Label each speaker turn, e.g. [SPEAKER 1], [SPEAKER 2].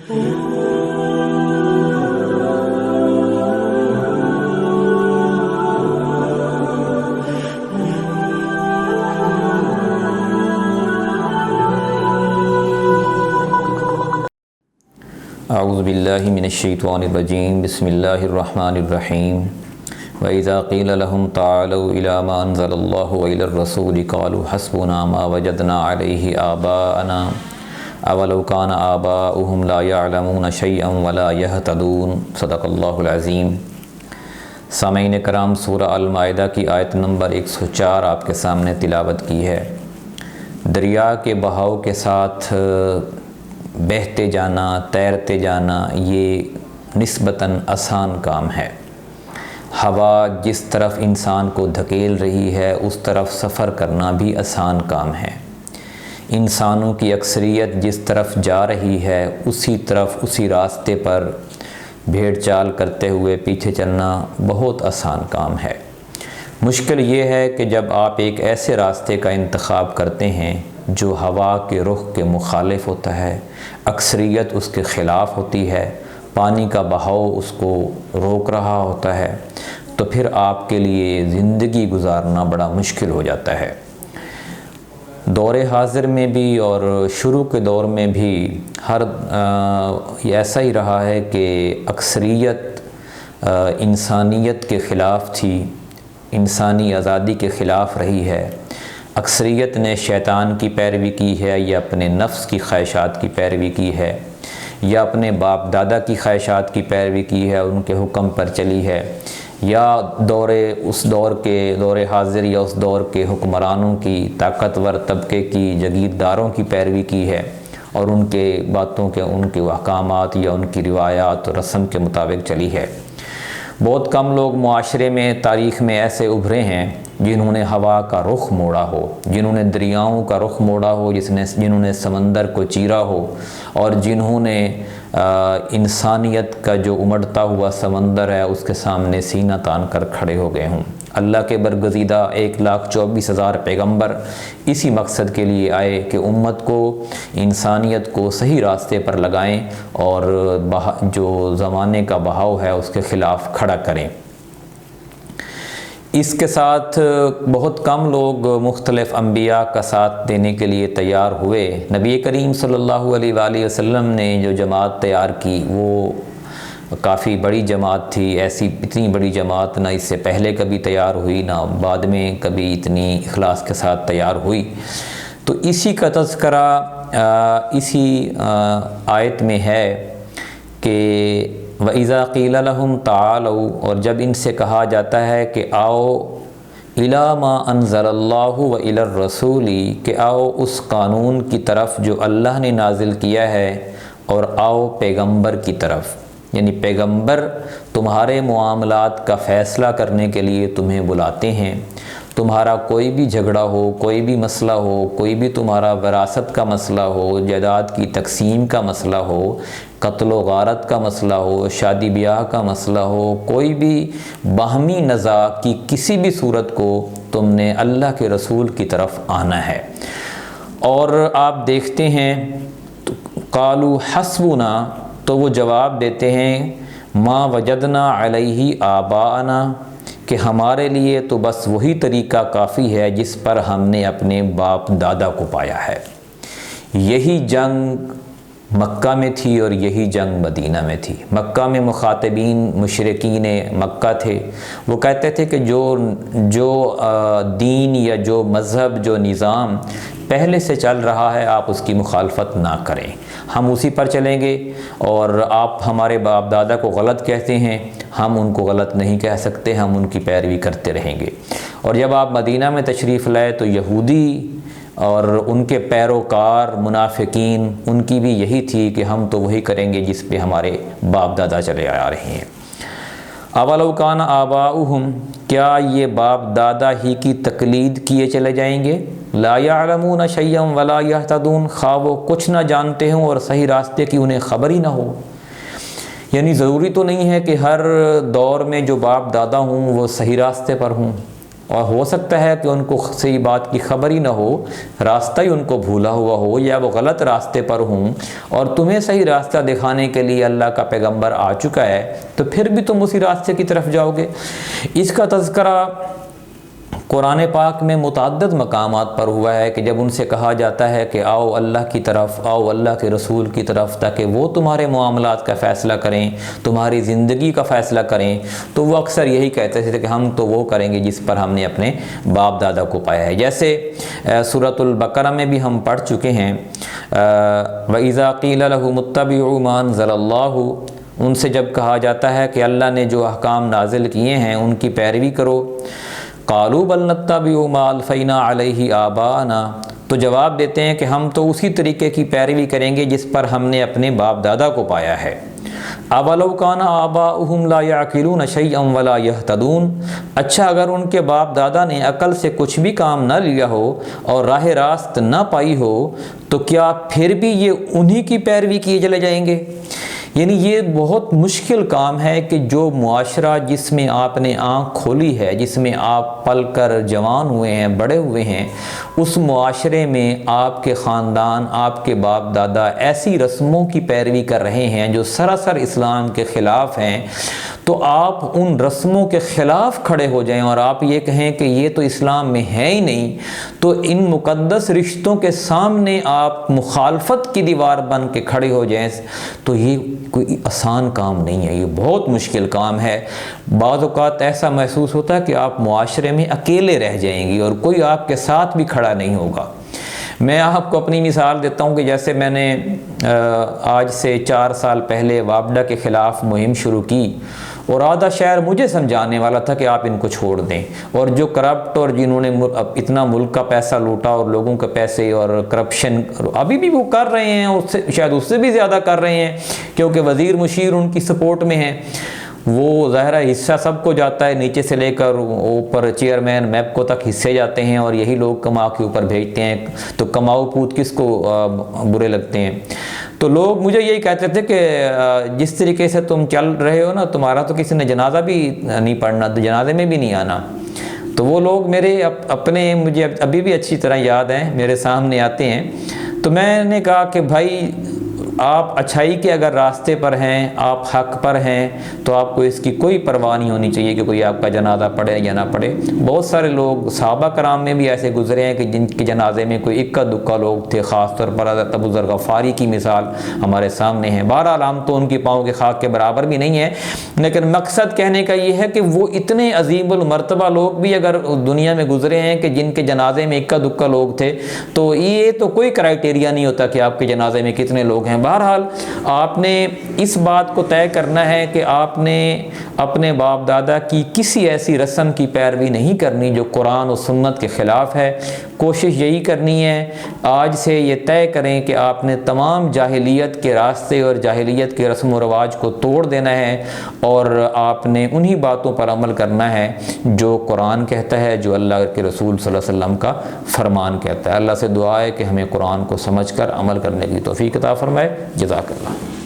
[SPEAKER 1] اعوذ باللہ من الشیطان الرجیم بسم اللہ الرحمن الرحیم وَإِذَا قِيلَ لَهُمْ تَعَالَوْا إِلَى مَا أَنزَلَ اللَّهُ وَإِلَى الرَّسُولِ قَالُوا حَسْبُنَا مَا وَجَدْنَا عَلَيْهِ آبَاءَنَا أَوَلَوْ كَانَ آبَاؤُهُمْ لَا يَعْلَمُونَ شَيْئًا وَلَا يَهْتَدُونَ صدق اللہ العظیم۔ سامعین کرام، سورہ المائدہ کی آیت نمبر 104 آپ کے سامنے تلاوت کی ہے۔ دریا کے بہاؤ کے ساتھ بہتے جانا، تیرتے جانا، یہ نسبتاً آسان کام ہے۔ ہوا جس طرف انسان کو دھکیل رہی ہے اس طرف سفر کرنا بھی آسان کام ہے۔ انسانوں کی اکثریت جس طرف جا رہی ہے اسی طرف، اسی راستے پر بھیڑ چال کرتے ہوئے پیچھے چلنا بہت آسان کام ہے۔ مشکل یہ ہے کہ جب آپ ایک ایسے راستے کا انتخاب کرتے ہیں جو ہوا کے رخ کے مخالف ہوتا ہے، اکثریت اس کے خلاف ہوتی ہے، پانی کا بہاؤ اس کو روک رہا ہوتا ہے، تو پھر آپ کے لیے زندگی گزارنا بڑا مشکل ہو جاتا ہے۔ دور حاضر میں بھی اور شروع کے دور میں بھی ایسا ہی رہا ہے کہ اکثریت انسانیت کے خلاف تھی، انسانی آزادی کے خلاف رہی ہے۔ اکثریت نے شیطان کی پیروی کی ہے، یا اپنے نفس کی خواہشات کی پیروی کی ہے، یا اپنے باپ دادا کی خواہشات کی پیروی کی ہے، ان کے حکم پر چلی ہے، یا اس دور حاضر یا اس دور کے حکمرانوں کی، طاقتور طبقے کی، جگیرداروں کی پیروی کی ہے، اور ان کے باتوں کے، ان کے احکامات یا ان کی روایات و رسم کے مطابق چلی ہے۔ بہت کم لوگ معاشرے میں، تاریخ میں ایسے ابھرے ہیں جنہوں نے ہوا کا رخ موڑا ہو، جنہوں نے دریاؤں کا رخ موڑا ہو، جنہوں نے سمندر کو چیرا ہو، اور جنہوں نے انسانیت کا جو امڑتا ہوا سمندر ہے اس کے سامنے سینہ تان کر کھڑے ہو گئے ہوں۔ اللہ کے برگزیدہ 1,24,000 پیغمبر اسی مقصد کے لیے آئے کہ امت کو، انسانیت کو صحیح راستے پر لگائیں اور جو زمانے کا بہاؤ ہے اس کے خلاف کھڑا کریں۔ اس کے ساتھ بہت کم لوگ مختلف انبیاء کا ساتھ دینے کے لیے تیار ہوئے۔ نبی کریم صلی اللہ علیہ وآلہ وسلم نے جو جماعت تیار کی وہ کافی بڑی جماعت تھی۔ اتنی بڑی جماعت نہ اس سے پہلے کبھی تیار ہوئی، نہ بعد میں کبھی اتنی اخلاص کے ساتھ تیار ہوئی۔ تو اسی کا تذکرہ اسی آیت میں ہے کہ وَإِذَا قِيلَ لَهُمْ تَعَالَوْا، اور جب ان سے کہا جاتا ہے کہ آؤ، إِلَى مَا أَنزَلَ اللَّهُ وَإِلَى الرَّسُولِ، کہ آؤ اس قانون کی طرف جو اللہ نے نازل کیا ہے، اور آؤ پیغمبر کی طرف، یعنی پیغمبر تمہارے معاملات کا فیصلہ کرنے کے لیے تمہیں بلاتے ہیں۔ تمہارا کوئی بھی جھگڑا ہو، کوئی بھی مسئلہ ہو، کوئی بھی تمہارا وراثت کا مسئلہ ہو، جائیداد کی تقسیم کا مسئلہ ہو، قتل و غارت کا مسئلہ ہو، شادی بیاہ کا مسئلہ ہو، کوئی بھی باہمی نزاع کی کسی بھی صورت کو تم نے اللہ کے رسول کی طرف آنا ہے۔ اور آپ دیکھتے ہیں قالوا حسبنا، تو وہ جواب دیتے ہیں ما وجدنا علیہ آباءنا، کہ ہمارے لیے تو بس وہی طریقہ کافی ہے جس پر ہم نے اپنے باپ دادا کو پایا ہے۔ یہی جنگ مکہ میں تھی اور یہی جنگ مدینہ میں تھی۔ مکہ میں مخاطبین مشرکین مکہ تھے، وہ کہتے تھے کہ جو دین یا جو مذہب، جو نظام پہلے سے چل رہا ہے آپ اس کی مخالفت نہ کریں، ہم اسی پر چلیں گے، اور آپ ہمارے باپ دادا کو غلط کہتے ہیں، ہم ان کو غلط نہیں کہہ سکتے، ہم ان کی پیروی کرتے رہیں گے۔ اور جب آپ مدینہ میں تشریف لائے تو یہودی اور ان کے پیروکار منافقین، ان کی بھی یہی تھی کہ ہم تو وہی کریں گے جس پہ ہمارے باپ دادا چلے آ رہے ہیں۔ اولو کان آباؤہم، کیا یہ باپ دادا ہی کی تقلید کیے چلے جائیں گے؟ لا یعلمون شیئا ولا یہتدون، خواہ وہ کچھ نہ جانتے ہوں اور صحیح راستے کی انہیں خبر ہی نہ ہو۔ یعنی ضروری تو نہیں ہے کہ ہر دور میں جو باپ دادا ہوں وہ صحیح راستے پر ہوں، اور ہو سکتا ہے کہ ان کو صحیح بات کی خبر ہی نہ ہو، راستہ ہی ان کو بھولا ہوا ہو، یا وہ غلط راستے پر ہوں، اور تمہیں صحیح راستہ دکھانے کے لیے اللہ کا پیغمبر آ چکا ہے، تو پھر بھی تم اسی راستے کی طرف جاؤ گے۔ اس کا تذکرہ قرآن پاک میں متعدد مقامات پر ہوا ہے کہ جب ان سے کہا جاتا ہے کہ آؤ اللہ کی طرف، آؤ اللہ کے رسول کی طرف، تاکہ وہ تمہارے معاملات کا فیصلہ کریں، تمہاری زندگی کا فیصلہ کریں، تو وہ اکثر یہی کہتے تھے کہ ہم تو وہ کریں گے جس پر ہم نے اپنے باپ دادا کو پایا ہے۔ جیسے سورۃ البقرہ میں بھی ہم پڑھ چکے ہیں، وَإِذَا قِيلَ لَهُمُ اتَّبِعُوا مَا أَنزَلَ اللَّهُ، ان سے جب کہا جاتا ہے کہ اللہ نے جو احکام نازل کیے ہیں ان کی پیروی کرو، قالوا بل نتبع ما الفینا علیہ آباءنا، تو جواب دیتے ہیں کہ ہم تو اسی طریقے کی پیروی کریں گے جس پر ہم نے اپنے باپ دادا کو پایا ہے۔ اولو کان آباؤہم لا یعقلون شیئا ولا یہتدون، اچھا اگر ان کے باپ دادا نے عقل سے کچھ بھی کام نہ لیا ہو اور راہ راست نہ پائی ہو، تو کیا پھر بھی یہ انہی کی پیروی کیے چلے جائیں گے؟ یعنی یہ بہت مشکل کام ہے کہ جو معاشرہ جس میں آپ نے آنکھ کھولی ہے، جس میں آپ پل کر جوان ہوئے ہیں، بڑے ہوئے ہیں، اس معاشرے میں آپ کے خاندان، آپ کے باپ دادا ایسی رسموں کی پیروی کر رہے ہیں جو سراسر اسلام کے خلاف ہیں، تو آپ ان رسموں کے خلاف کھڑے ہو جائیں اور آپ یہ کہیں کہ یہ تو اسلام میں ہے ہی نہیں، تو ان مقدس رشتوں کے سامنے آپ مخالفت کی دیوار بن کے کھڑے ہو جائیں، تو یہ کوئی آسان کام نہیں ہے، یہ بہت مشکل کام ہے۔ بعض اوقات ایسا محسوس ہوتا ہے کہ آپ معاشرے میں اکیلے رہ جائیں گی اور کوئی آپ کے ساتھ بھی کھڑا نہیں ہوگا۔ میں آپ کو اپنی مثال دیتا ہوں کہ جیسے میں نے آج سے 4 سال پہلے وابڈا کے خلاف مہم شروع کی، اور آدھا شہر مجھے سمجھانے والا تھا کہ آپ ان کو چھوڑ دیں، اور جو کرپٹ اور جنہوں نے اتنا ملک کا پیسہ لوٹا اور لوگوں کے پیسے اور کرپشن ابھی بھی وہ کر رہے ہیں، شاید اس سے بھی زیادہ کر رہے ہیں، کیونکہ وزیر مشیر ان کی سپورٹ میں ہیں، وہ ظاہرہ حصہ سب کو جاتا ہے، نیچے سے لے کر اوپر چیئرمین میپکو تک حصے جاتے ہیں، اور یہی لوگ کما کے اوپر بھیجتے ہیں، تو کماؤ پوت کس کو برے لگتے ہیں۔ تو لوگ مجھے یہی کہتے تھے کہ جس طریقے سے تم چل رہے ہو نا، تمہارا تو کسی نے جنازہ بھی نہیں پڑھنا، تو جنازے میں بھی نہیں آنا۔ تو وہ لوگ میرے اپنے مجھے ابھی بھی اچھی طرح یاد ہیں، میرے سامنے آتے ہیں۔ تو میں نے کہا کہ بھائی آپ اچھائی کے اگر راستے پر ہیں، آپ حق پر ہیں، تو آپ کو اس کی کوئی پرواہ نہیں ہونی چاہیے کہ کوئی آپ کا جنازہ پڑھے یا نہ پڑھے۔ بہت سارے لوگ صحابہ کرام میں بھی ایسے گزرے ہیں کہ جن کے جنازے میں کوئی اکا دکا لوگ تھے، خاص طور پر حضرت ابو ذر غفاری کی مثال ہمارے سامنے ہے۔ بہرحال ہم تو ان کی پاؤں کے خاک کے برابر بھی نہیں ہیں، لیکن مقصد کہنے کا یہ ہے کہ وہ اتنے عظیم المرتبہ لوگ بھی اگر دنیا میں گزرے ہیں کہ جن کے جنازے میں اکا دکا لوگ تھے، تو یہ تو کوئی کرائٹیریا نہیں ہوتا کہ آپ کے جنازے میں کتنے لوگ ہیں۔ بہرحال آپ نے اس بات کو طے کرنا ہے کہ آپ نے اپنے باپ دادا کی کسی ایسی رسم کی پیروی نہیں کرنی جو قرآن و سنت کے خلاف ہے۔ کوشش یہی کرنی ہے، آج سے یہ طے کریں کہ آپ نے تمام جاہلیت کے راستے اور جاہلیت کے رسم و رواج کو توڑ دینا ہے، اور آپ نے انہی باتوں پر عمل کرنا ہے جو قرآن کہتا ہے، جو اللہ کے رسول صلی اللہ علیہ وسلم کا فرمان کہتا ہے۔ اللہ سے دعا ہے کہ ہمیں قرآن کو سمجھ کر عمل کرنے کی توفیق عطا فرمائے۔ جزاک اللہ۔